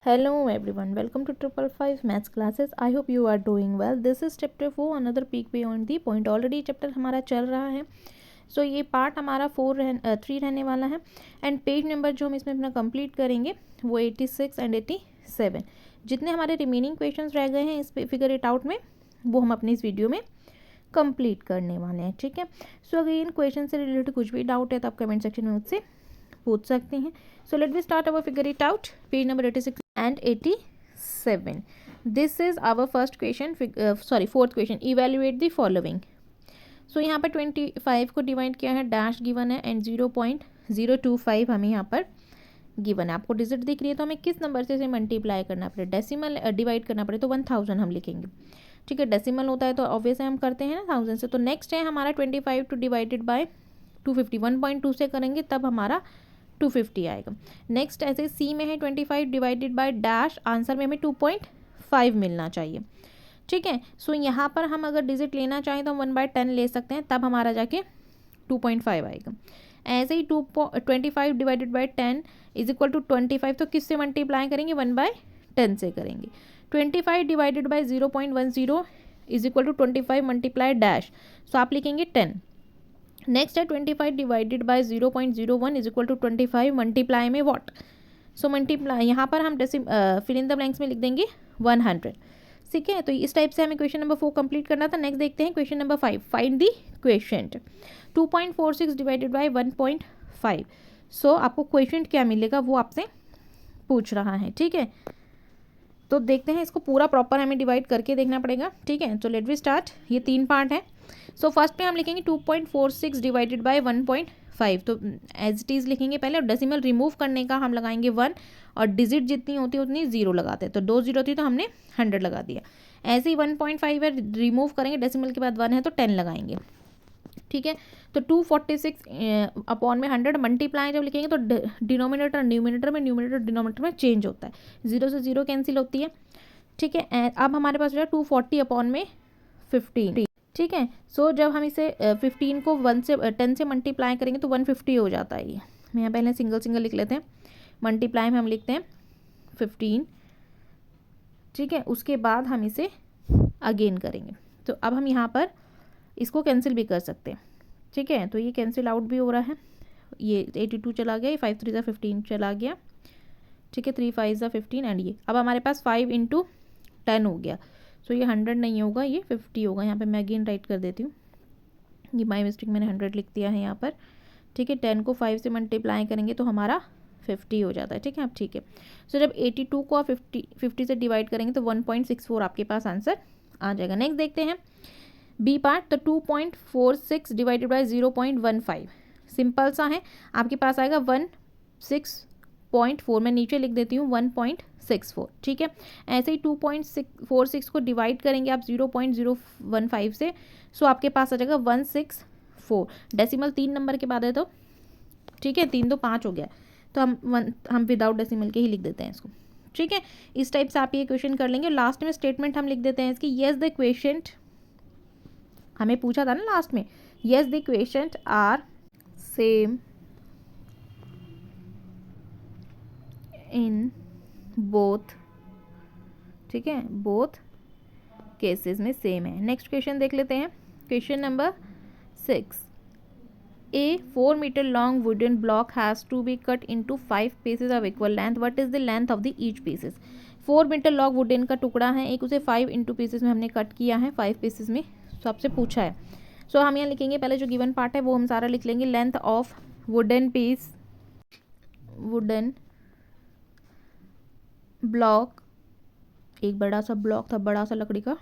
Hello everyone, welcome to 555 Maths classes. I hope you are doing well. This is chapter 4, another peek beyond the point. Already chapter हमारा चल रहा है. सो ये part हमारा 3 रहने वाला है. एंड पेज नंबर जो हम इसमें अपना कंप्लीट करेंगे वो 86 एंड 87. जितने हमारे रिमेनिंग क्वेश्चंस रह गए हैं इस फिगर इट आउट में वो हम अपनी इस वीडियो में कंप्लीट करने वाले हैं. ठीक है. सो अगर इन क्वेश्चन से रिलेटेड कुछ भी डाउट है तो आप कमेंट सेक्शन में मुझसे पूछ सकते हैं. So let we start our figure it out. Page number 86 and 87. This is our first question, fourth question. Evaluate the following. So यहाँ पर 25 को डिवाइड किया है, डैश गिवन है एंड 0.025 हमें यहाँ पर गिवन है. आपको डिजिट दिख रही है तो हमें किस नंबर से इसे मल्टीप्लाई करना पड़े, डेसिमल डिवाइड करना पड़े तो 1000 हम लिखेंगे. ठीक है. डेसिमल होता है तो ऑब्वियसली हम करते हैं ना 1000 से. तो नेक्स्ट है हमारा 25 टू डिवाइडेड बाय 250. 1.2 से करेंगे तब हमारा 250 आएगा. नेक्स्ट ऐसे सी में है 25 डिवाइडेड बाय डैश, आंसर में हमें 2.5 मिलना चाहिए. ठीक है. सो यहाँ पर हम अगर डिजिट लेना चाहें तो हम 1/10 ले सकते हैं, तब हमारा जाके 2.5 आएगा. ऐसे ही 25 divided by 10 is equal to 25. तो किससे मल्टीप्लाई करेंगे, 1/10 से करेंगे. 25 divided by 0.10 is equal to 25 multiply dash, so आप लिखेंगे 10. नेक्स्ट है 25 divided by 0.01 is equal to 25 multiply में व्हाट. सो मल्टीप्लाई यहाँ पर हम फिल इन द ब्लैंक्स में लिख देंगे 100. ठीक है. तो इस टाइप से हमें क्वेश्चन नंबर 4 कंप्लीट करना था. नेक्स्ट देखते हैं question number 5. Find the question. 2.46 divided by 1.5. सो आपको क्वेश्चन क्या मिलेगा वो आपसे पूछ रहा है. ठीक है. तो देखते हैं, इसको पूरा प्रॉपर हमें डिवाइड करके देखना पड़ेगा. ठीक है. तो लेट वी स्टार्ट. ये 3 पार्ट है. सो फर्स्ट पे हम लिखेंगे 2.46 डिवाइडेड बाय 1.5. तो एज इट इज़ लिखेंगे पहले, और डेसिमल रिमूव करने का हम लगाएंगे 1, और डिजिट जितनी होती है उतनी 0 लगाते हैं. तो 2 0 थी तो हमने 100 लगा दिया. ऐसे ही 1.5 है, रिमूव करेंगे, डेसिमल के बाद 1 है तो 10 लगाएंगे. ठीक है. तो 246 अपॉन में 100 मल्टीप्लाई जब लिखेंगे तो डिनोमिनेटर न्यूमिनेटर में, न्यूमिनेटर डिनोमिनेटर में चेंज होता है. 0 से 0 कैंसिल होती है. ठीक है. अब हमारे पास जो है 240 अपॉन में 15. ठीक है. सो जब हम इसे 15 को 10 से मल्टीप्लाई करेंगे तो 150 हो जाता है. ये मैं यहाँ पहले सिंगल लिख लेते हैं. मल्टीप्लाई में हम लिखते हैं 15. ठीक है. उसके बाद हम इसे अगेन करेंगे. तो अब हम यहाँ पर इसको कैंसिल भी कर सकते हैं. ठीक है. तो ये कैंसिल आउट भी हो रहा है. ये 82 चला गया, 5 3 ज़ा 15 चला गया. ठीक है. 3 5 ज़ा 15 एंड ये अब हमारे पास 5 × 10 हो गया. सो ये 100 नहीं होगा, ये 50 होगा. यहाँ पे मैं अगेन राइट कर देती हूँ. ये बाय मिस्टेक मैंने 100 लिख दिया है यहाँ पर. ठीक है. 10 को 5 से मल्टीप्लाई करेंगे तो हमारा 50 हो जाता है. ठीक है. अब ठीक है. सो जब 82 को आप 50 से डिवाइड करेंगे तो 1.64 आपके पास आंसर आ जाएगा. नेक्स्ट देखते हैं बी पार्ट. तो 2.46 डिवाइडेड बाई 0.15. सिंपल सा है. आपके पास आएगा 16.4. मैं नीचे लिख देती हूँ 1.64. ठीक है. ऐसे ही 2.46 को डिवाइड करेंगे आप 0.015 से, सो आपके पास आ जाएगा 164. डेसिमल 3 नंबर के बाद है तो ठीक है. 3 तो 5 हो गया, तो हम विदाउट डेसिमल के ही लिख देते हैं इसको. ठीक है. इस टाइप से आप ये क्वेश्चन कर लेंगे. लास्ट में स्टेटमेंट हम लिख देते हैं इसकी, येस द क्वेश्चन. हमें पूछा था ना लास्ट में, yes the question are same in both. ठीक है. बोथ केसेस में सेम है. नेक्स्ट क्वेश्चन देख लेते हैं. Question number 6. A 4 meter long wooden block has to be cut into 5 pieces of equal length. What is the length of the each pieces? 4 metre long wooden का टुकड़ा है एक, उसे 5 इंटू पीसेस में हमने कट किया है, 5 पीसेस में. सो आपसे पूछा है. सो हम यहाँ लिखेंगे पहले जो गिवन पार्ट है वो हम सारा लिख लेंगे. Length of wooden piece, wooden block, एक बड़ा सा ब्लॉक था, बड़ा सा लकड़ी का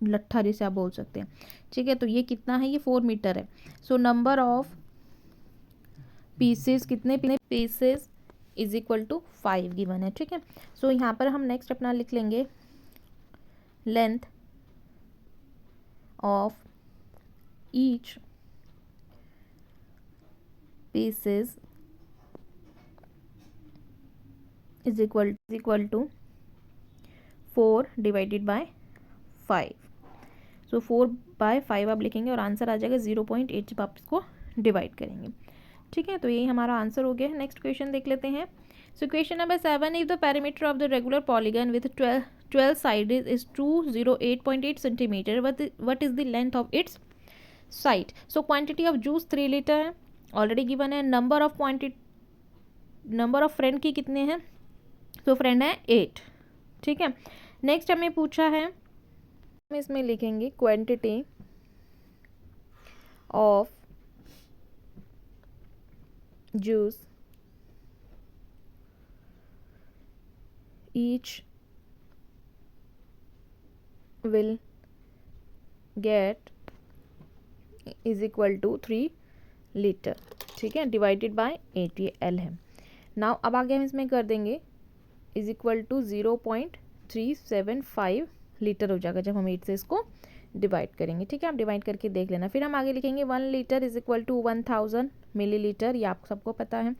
लट्ठा जिसे आप बोल सकते हैं. ठीक है. तो ये कितना है, ये 4 मीटर है. सो नंबर ऑफ पीसेस, कितने pieces is equal to 5 given है. ठीक है. सो यहाँ पर हम नेक्स्ट अपना लिख लेंगे length of each pieces is equal to 4 divided by 5. So 4/5 आप लिखेंगे और आंसर आ जाएगा 0.8 जब आप इसको डिवाइड करेंगे. ठीक है. तो यही हमारा आंसर हो गया है. नेक्स्ट क्वेश्चन देख लेते हैं. So question number 7, if the perimeter of the regular polygon with 12 sides is 208.8 centimeter, what is the length of its side? So quantity of juice 3 litre है, ऑलरेडी गिवन है. Number of friend की कितने हैं? तो friend है 8. ठीक है. Next हमें पूछा है, हम इसमें लिखेंगे quantity of juice each will get is equal to 3 litre. ठीक है. डिवाइडेड बाय 8, ये L है. नाउ अब आगे हम इसमें कर देंगे इज इक्वल टू 0.375 लीटर हो जाएगा जब हम 8 से इसको डिवाइड करेंगे. ठीक है. आप डिवाइड करके देख लेना. फिर हम आगे लिखेंगे 1 litre is equal to 1000 millilitre, ये आप सबको पता है.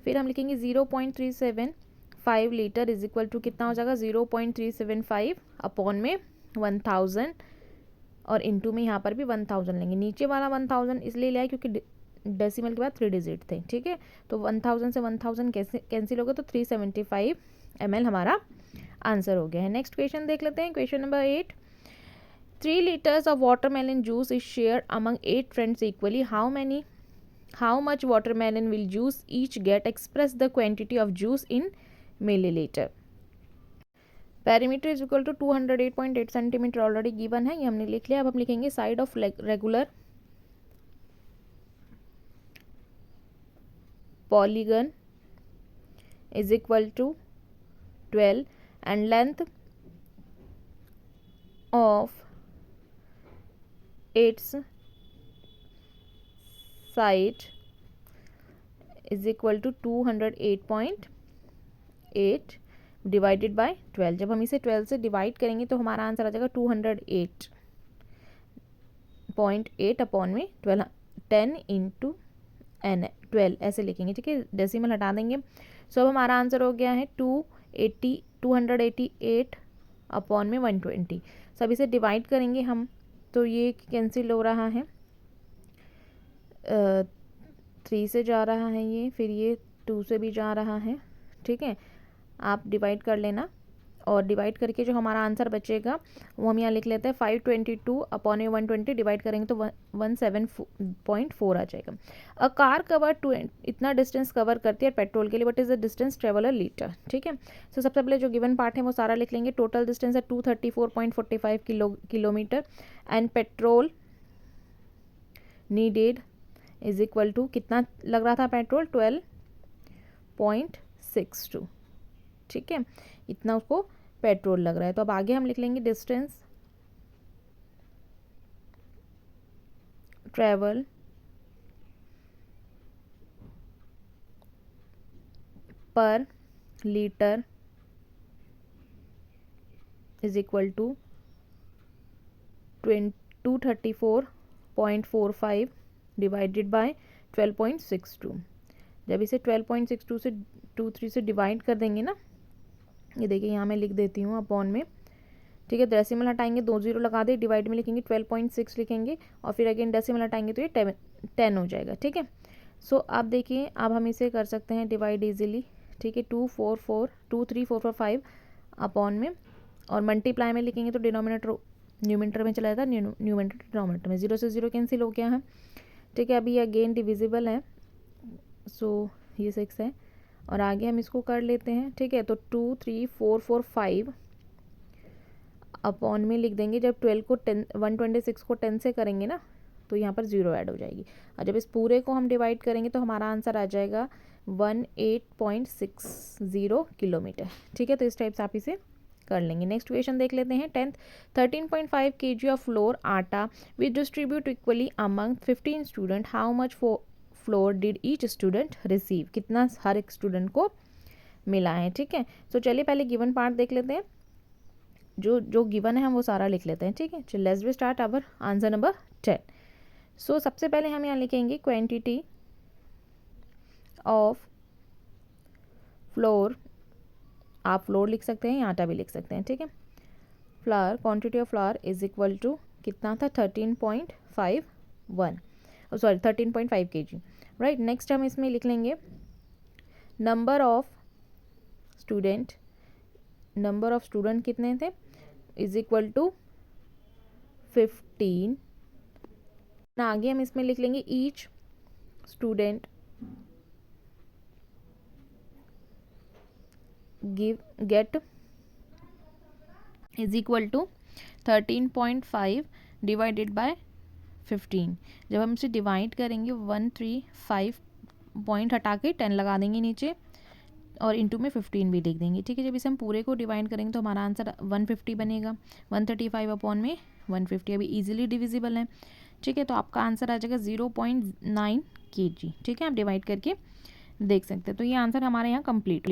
फिर हम लिखेंगे 0.375 लीटर इज इक्वल टू कितना हो जाएगा? 0.375 अपॉन में 1000 और इनटू में यहाँ पर भी 1000 लेंगे. नीचे वाला 1000 इसलिए लिया है क्योंकि डेसिमल के बाद 3 डिजिट थे. ठीक है. तो 1000 से 1000 कैसे कैंसिल होगा, तो 375 ml हमारा आंसर हो गया है. नेक्स्ट क्वेश्चन देख लेते हैं. Question number 8, 3 liters of watermelon juice is shared among 8 friends equally. How much watermelon will juice each get? Express the quantity of juice in milliliter. Perimeter is equal to 208.8 centimetre already given है, ये हमने लिख लिया. अब हम लिखेंगे side of regular polygon is equal to 12 and length of its side is equal to 208.8 divided by 12. जब हम इसे 12 से डिवाइड करेंगे तो हमारा आंसर आ जाएगा 208.8 अपॉन में 12, 10 इंटू n 12 ऐसे लिखेंगे. ठीक है. डेसिमल हटा देंगे. सो अब हमारा आंसर हो गया है 288 अपॉन में 120. सब इसे डिवाइड करेंगे हम तो ये कैंसिल हो रहा है, 3 से जा रहा है ये, फिर ये 2 से भी जा रहा है. ठीक है. आप डिवाइड कर लेना और डिवाइड करके जो हमारा आंसर बचेगा वो हम यहाँ लिख लेते हैं 522 अपॉन में 120 डिवाइड करेंगे तो 107.4 आ जाएगा. अ कार कवर इतना डिस्टेंस कवर करती है पेट्रोल के लिए, what is the distance travel a litre. ठीक है. सो सबसे पहले जो गिवन पार्ट है वो सारा लिख लेंगे. टोटल डिस्टेंस है 234.45 kilometre and petrol needed is equal to कितना लग रहा था पेट्रोल? 12.62. ठीक है. इतना उसको पेट्रोल लग रहा है. तो अब आगे हम लिख लेंगे distance travel per litre is equal to 234.45 divided by 12.62. जब इसे 12.62 से 23 से डिवाइड कर देंगे ना, ये देखिए यहाँ मैं लिख देती हूँ अपॉन में. ठीक है. डेसिमल हटाएंगे, 2 0 लगा दे, डिवाइड में लिखेंगे 12.6 लिखेंगे और फिर अगेन डेसिमल हटाएंगे तो ये 10 हो जाएगा. ठीक है. सो आप देखिए अब हम इसे कर सकते हैं डिवाइड इजीली. ठीक है. 23445 अपॉन में और मल्टीप्लाई में लिखेंगे तो डिनोमिनेटर न्यूमिनेटर में चला जाता है, न्यूमिनेटर डिनोमिनेटर में. 0 से 0 कैंसिल हो गया है. ठीक है. अभी ये अगेन डिविजिबल है, सो ये 6 है और आगे हम इसको कर लेते हैं. ठीक है. तो 23445 अपॉन में लिख देंगे. जब 12 को 126 को 10 से करेंगे ना तो यहाँ पर 0 ऐड हो जाएगी और जब इस पूरे को हम डिवाइड करेंगे तो हमारा आंसर आ जाएगा 18.60 किलोमीटर. ठीक है. तो इस टाइप से आप इसे कर लेंगे. नेक्स्ट क्वेश्चन देख लेते हैं. 10th 13.5 kg ऑफ फ्लोर आटा we distribute equally among 15 student. How much flour did each student receive? कितना हर एक स्टूडेंट को मिला है. ठीक है. सो चलिए पहले गिवन पार्ट देख लेते हैं. जो गिवन है हम वो सारा लिख लेते हैं. ठीक है. चलिए let's we start our answer number 10. So सबसे पहले हम यहाँ लिखेंगे क्वांटिटी ऑफ फ्लोर. आप फ्लोर लिख सकते हैं या आटा भी लिख सकते हैं. ठीक है. Flour, quantity of flour is equal to कितना था? 13.5 kg. राइट. नेक्स्ट हम इसमें लिख लेंगे number of student, number of student कितने थे, इज इक्वल टू 15। आगे हम इसमें लिख लेंगे each student get is equal to 13.5 divided by 15। जब हम इसे डिवाइड करेंगे 135 पॉइंट हटा के 10 लगा देंगे नीचे और इंटू में 15 भी लिख देंगे। ठीक है, जब इसे हम पूरे को डिवाइड करेंगे तो हमारा आंसर 150 बनेगा। 135 अपॉन में 150 अभी इजीली डिविजिबल है। ठीक है, तो आपका आंसर आ जाएगा 0.9 kg। ठीक है, आप डिवाइड करके देख सकते हैं। तो ये आंसर हमारे यहाँ कंप्लीट